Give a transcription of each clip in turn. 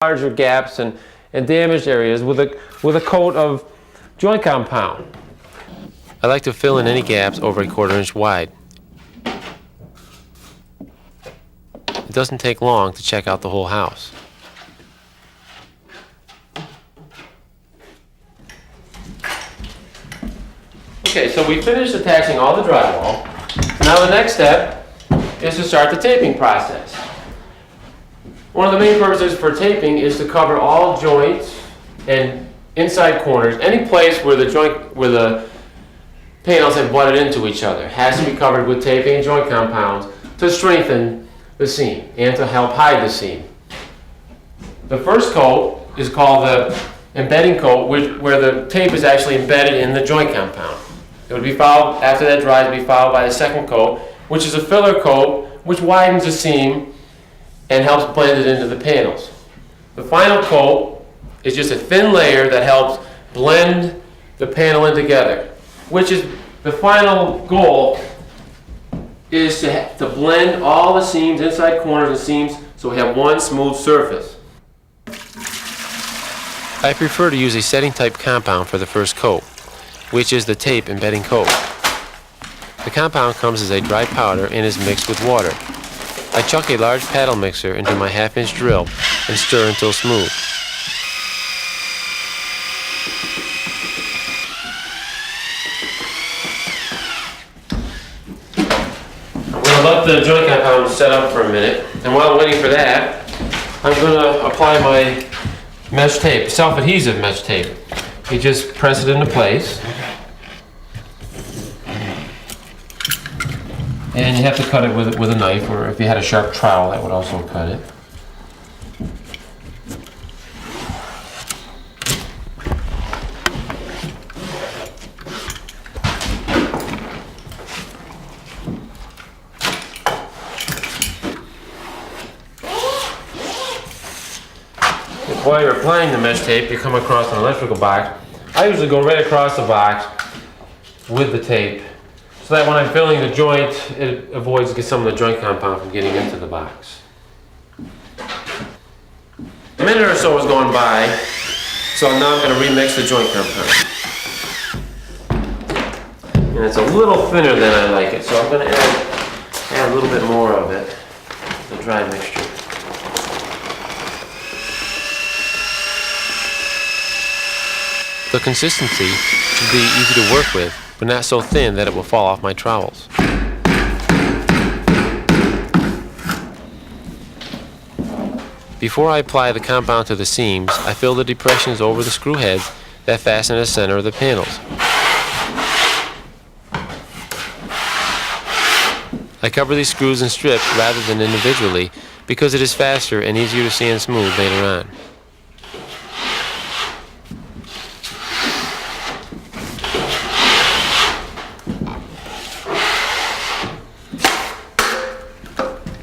larger gaps and damaged areas with a coat of joint compound. I like to fill in any gaps over a 1/4 inch wide. It doesn't take long to check out the whole house. Okay, so we finished attaching all the drywall. Now the next step is to start the taping process. One of the main purposes for taping is to cover all joints and inside corners. Any place where the panels have butted into each other has to be covered with taping and joint compounds to strengthen the seam and to help hide the seam. The first coat is called the embedding coat, where the tape is actually embedded in the joint compound. It would be followed, after that dries, it would be followed by the second coat, which is a filler coat, which widens the seam and helps blend it into the panels. The final coat is just a thin layer that helps blend the panel in together, which is the final goal, is to blend all the seams, inside corners and seams, so we have one smooth surface. I prefer to use a setting type compound for the first coat, which is the tape embedding coat. The compound comes as a dry powder and is mixed with water. I chuck a large paddle mixer into my 1/2 inch drill and stir until smooth. I'm going to let the joint compound set up for a minute, and while I'm waiting for that, I'm going to apply my mesh tape, self-adhesive mesh tape. You just press it into place, and you have to cut it with a knife, or if you had a sharp trowel, that would also cut it. While you're applying the mesh tape, you come across an electrical box. I usually go right across the box with the tape, so that when I'm filling the joint, it avoids some of the joint compound from getting into the box. A minute or so is going by, so now I'm going to remix the joint compound. And it's a little thinner than I like it, so I'm going to add a little bit more of it, the dry mixture. The consistency should be easy to work with, but not so thin that it will fall off my trowels. Before I apply the compound to the seams, I fill the depressions over the screw heads that fasten in the center of the panels. I cover these screws in strips rather than individually because it is faster and easier to sand smooth later on.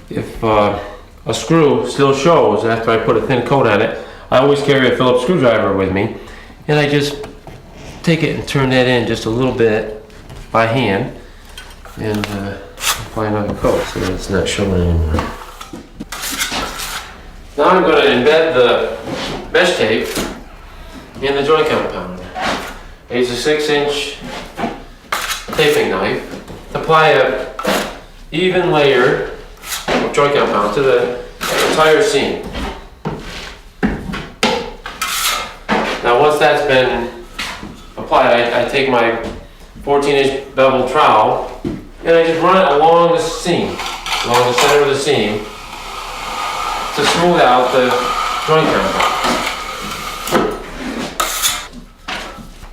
If a screw still shows after I put a thin coat on it, I always carry a Phillips screwdriver with me, and I just take it and turn that in just a little bit by hand, and apply another coat so that it's not showing anymore. Now I'm going to embed the mesh tape in the joint compound. I use a 6-inch taping knife to apply a even layer of joint compound to the entire seam. Now once that's been applied, I take my 14-inch bevel trowel and I just run it along the seam, along the center of the seam, to smooth out the joint compound.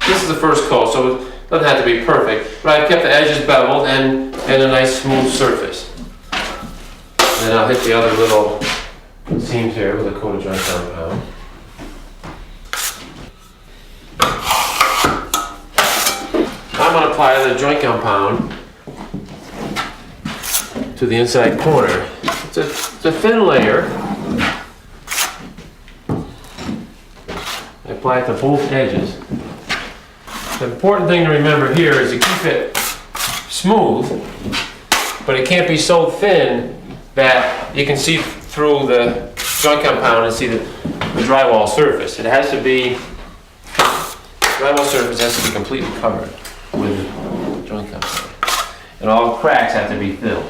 This is the first coat, so it doesn't have to be perfect, but I've kept the edges beveled and a nice smooth surface. And then I'll hit the other little seams here with a coat of joint compound. I'm going to apply the joint compound to the inside corner. It's a thin layer. I apply it to both edges. The important thing to remember here is to keep it smooth, but it can't be so thin that you can see through the joint compound and see the the drywall surface. It has to be, drywall surface has to be completely covered with joint compound. And all cracks have to be filled.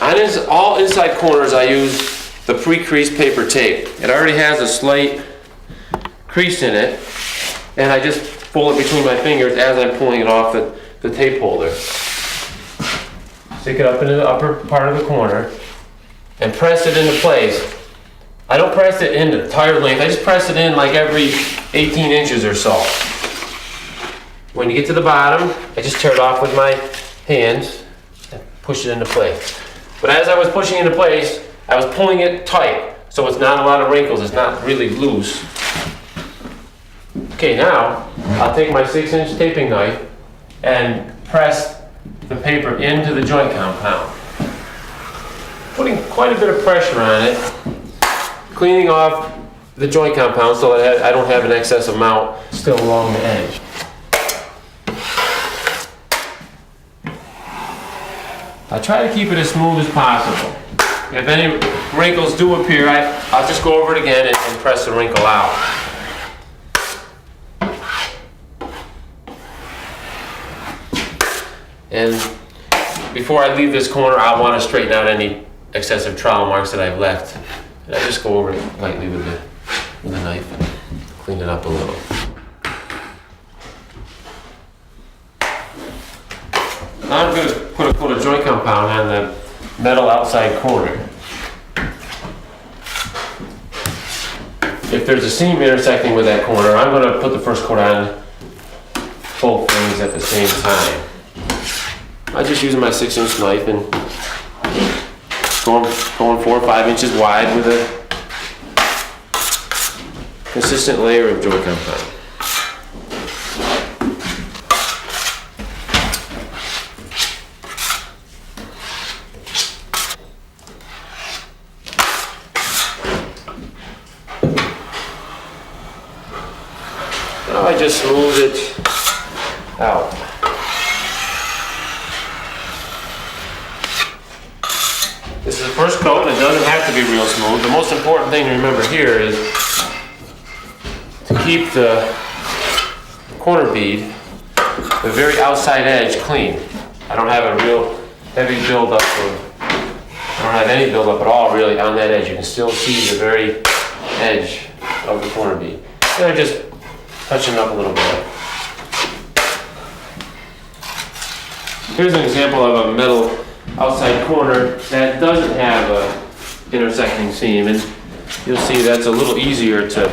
On all inside corners, I use the pre-creased paper tape. It already has a slight crease in it, and I just pull it between my fingers as I'm pulling it off the tape holder. Stick it up into the upper part of the corner and press it into place. I don't press it in the entire length, I just press it in like every 18 inches or so. When you get to the bottom, I just tear it off with my hands and push it into place. But as I was pushing it into place, I was pulling it tight, so it's not a lot of wrinkles, it's not really loose. Okay, now I'll take my 6-inch taping knife and press the paper into the joint compound. Putting quite a bit of pressure on it, cleaning off the joint compound so that I don't have an excess amount still along the edge. I try to keep it as smooth as possible. If any wrinkles do appear, I'll just go over it again and press the wrinkle out. And before I leave this corner, I want to straighten out any excessive trowel marks that I've left. And I just go over it lightly with the knife and clean it up a little. Now I'm going to put a coat of joint compound on the metal outside corner. If there's a seam intersecting with that corner, I'm going to put the first coat on both things at the same time. I'm just using my 6-inch knife and going 4 or 5 inches wide with a consistent layer of joint compound. Now I just smooth it out. This is the first coat, and it doesn't have to be real smooth. The most important thing to remember here is to keep the corner bead, the very outside edge, clean. I don't have a real heavy buildup, I don't have any buildup at all really on that edge. You can still see the very edge of the corner bead. And I'm just touching it up a little bit. Here's an example of a metal outside corner that doesn't have a intersecting seam, and you'll see that's a little easier to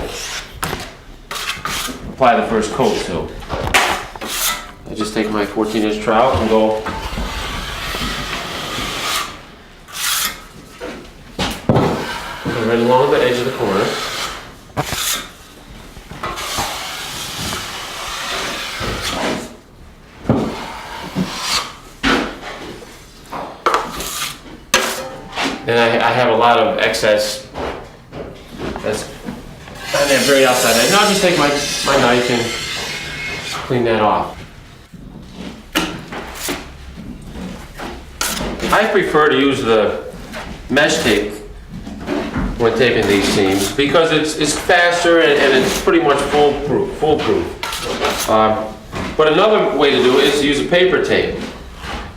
apply the first coat to. I just take my 14-inch trowel and go right along the edge of the corner. And I have a lot of excess that's on that very outside edge. Now I'll just take my knife and clean that off. I prefer to use the mesh tape when taping these seams because it's faster and it's pretty much foolproof. But another way to do it is to use a paper tape,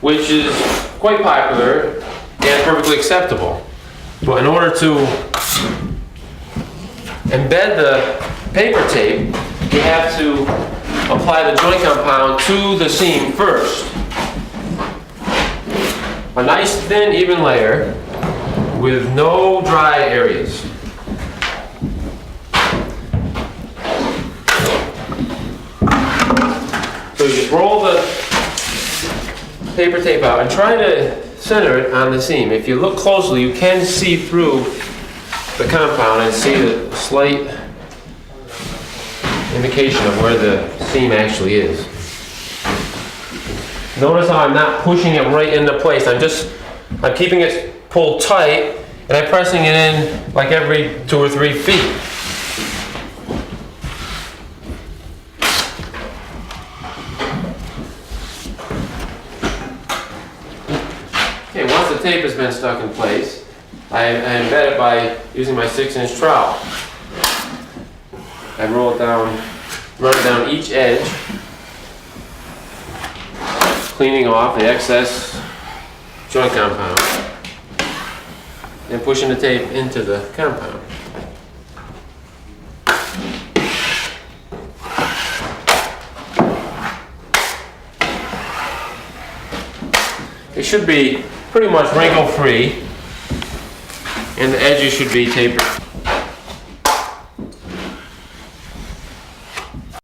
which is quite popular and perfectly acceptable. But in order to embed the paper tape, you have to apply the joint compound to the seam first. A nice thin, even layer with no dry areas. So you just roll the paper tape out and try to center it on the seam. If you look closely, you can see through the compound and see the slight indication of where the seam actually is. Notice how I'm not pushing it right into place. I'm keeping it pulled tight and I'm pressing it in like every 2 or 3 feet. once the tape has been stuck in place, I embed it by using my 6-inch trowel. I roll it down, run it down each edge, cleaning off the excess joint compound, and pushing the tape into the compound. It should be pretty much wrinkle-free, and the edges should be tapered.